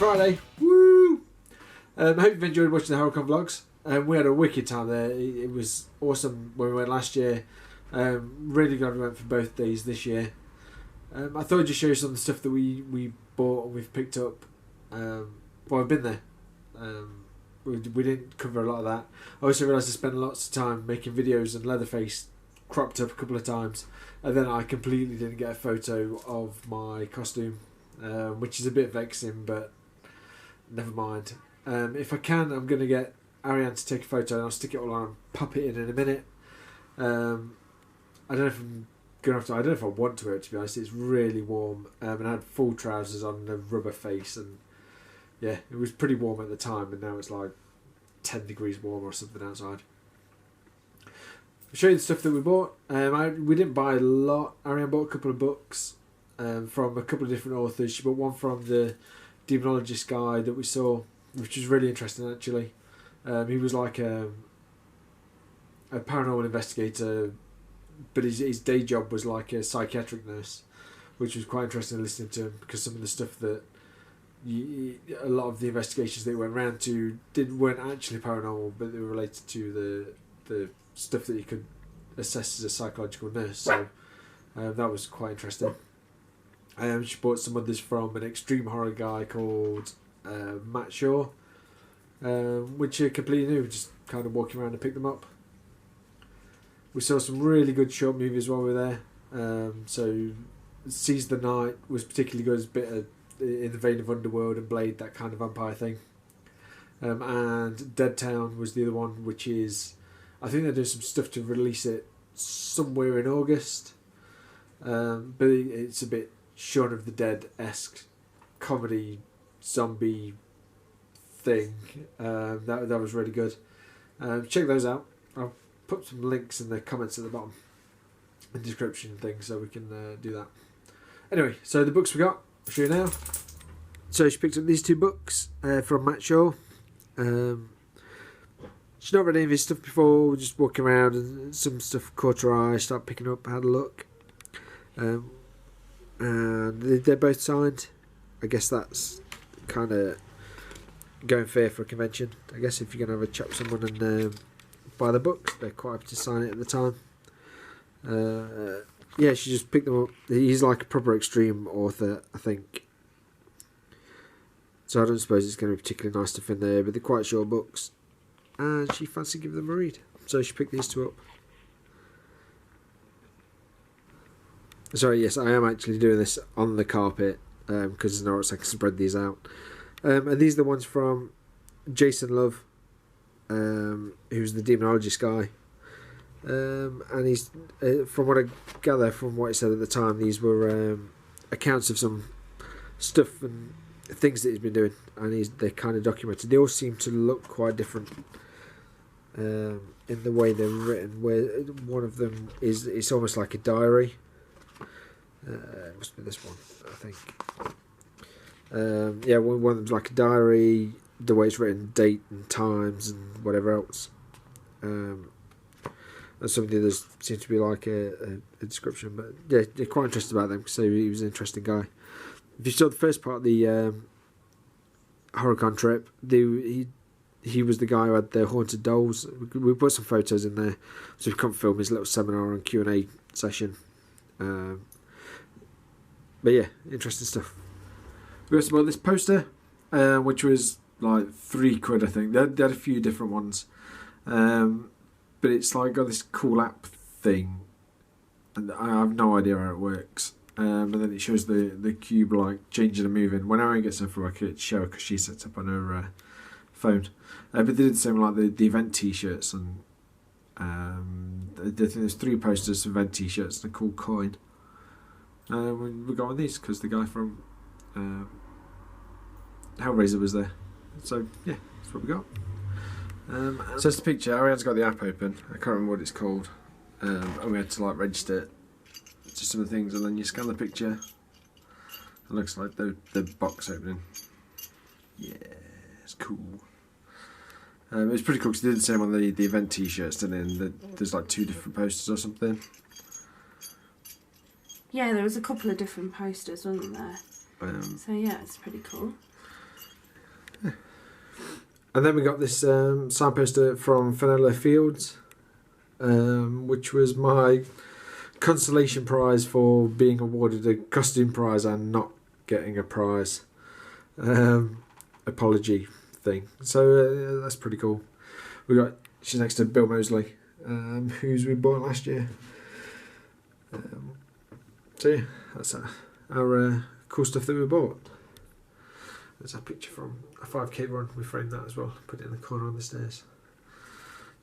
Friday. Woo! I hope you've enjoyed watching the HorrorCon vlogs. We had a wicked time there. It was awesome when we went last year. Really glad we went for both days this year. I thought I'd just show you some of the stuff that we bought and we've picked up while I've been there. We didn't cover a lot of that. I also realised I spent lots of time making videos and Leatherface cropped up a couple of times, and then I completely didn't get a photo of my costume, which is a bit vexing, but never mind. If I can, I'm going to get Ariane to take a photo and I'll stick it all on and pop it in a minute. I don't know if I'm going to have to, I don't know if I want to wear it, to be honest. It's really warm, and I had full trousers on and a rubber face, and yeah, it was pretty warm at the time, and now it's like 10 degrees warmer or something outside. I'll show you the stuff that we bought. We didn't buy a lot. Ariane bought a couple of books from a couple of different authors. She bought one from the demonologist guy that we saw, which was really interesting actually. He was like a paranormal investigator, but his day job was like a psychiatric nurse, which was quite interesting listening to him, because some of the stuff that a lot of the investigations they went around to weren't actually paranormal, but they were related to the stuff that you could assess as a psychological nurse. So that was quite interesting. She bought some others from an extreme horror guy called Matt Shaw, which are completely new, just kind of walking around and picked them up. We saw some really good short movies while we were there. So Seize the Night was particularly good, as a bit of, in the vein of Underworld and Blade, that kind of vampire thing. And Dead Town was the other one, which is, I think they're doing some stuff to release it somewhere in August. But it's a bit Shaun of the Dead-esque comedy zombie thing. That was really good. Check those out. I'll put some links in the comments at the bottom, in the description and things, so we can do that. Anyway, so the books we got, I'll show you now. So she picked up these two books from Matt Shaw. She's not read any of his stuff before. We're just walking around and some stuff caught her eye. Started picking up, had a look. And they're both signed. I guess that's kind of going fair for a convention. I guess if you're going to have a chat with someone and buy the book, they're quite happy to sign it at the time. Yeah, she just picked them up. He's like a proper extreme author, I think. So I don't suppose it's going to be particularly nice stuff in there, but they're quite short books. And she fancied giving them a read. So she picked these two up. Sorry, yes, I am actually doing this on the carpet, because there's no way I can spread these out. And these are the ones from Jason Love, who's the demonologist guy. And he's, from what I gather from what he said at the time, these were accounts of some stuff and things that he's been doing, and they're kind of documented. They all seem to look quite different in the way they're written, where one of them is, it's almost like a diary. It must be this one, I think. Yeah, one of them's like a diary, the way it's written, date and times and whatever else. And some of the others seem to be like a description, but yeah, they're quite interested about them, so he was an interesting guy. If you saw the first part of the HorrorCon trip, he was the guy who had the haunted dolls. We put some photos in there, so we can't film his little seminar and Q&A session. But yeah, interesting stuff. We also bought this poster, which was like £3, I think. They had a few different ones. But it's like got this cool app thing, and I have no idea how it works. And then it shows the cube like changing and moving. When Ariane gets home from work, it shows because she sets up on her phone. But they did the same like the event T-shirts, and I think there's 3 posters, event T-shirts, and a cool coin. We got one of these because the guy from Hellraiser was there. So yeah, that's what we got. So it's the picture. Ariane's got the app open. I can't remember what it's called. And we had to like register it to some of the things, and then you scan the picture. It looks like the box opening. Yeah, it's cool. It's pretty cool because they did the same on the event T-shirts, didn't they? There's like 2 different posters or something. Yeah, there was a couple of different posters, wasn't there? So yeah, it's pretty cool. And then we got this sign poster from Fenella Fields, which was my consolation prize for being awarded a costume prize and not getting a prize. Apology thing. So that's pretty cool. She's next to Bill Moseley, who's we bought last year. So yeah, that's our cool stuff that we bought. There's a picture from a 5k run. We framed that as well. Put it in the corner on the stairs.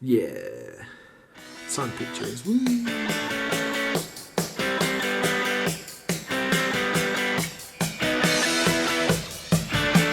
Yeah. Signed pictures. Woo.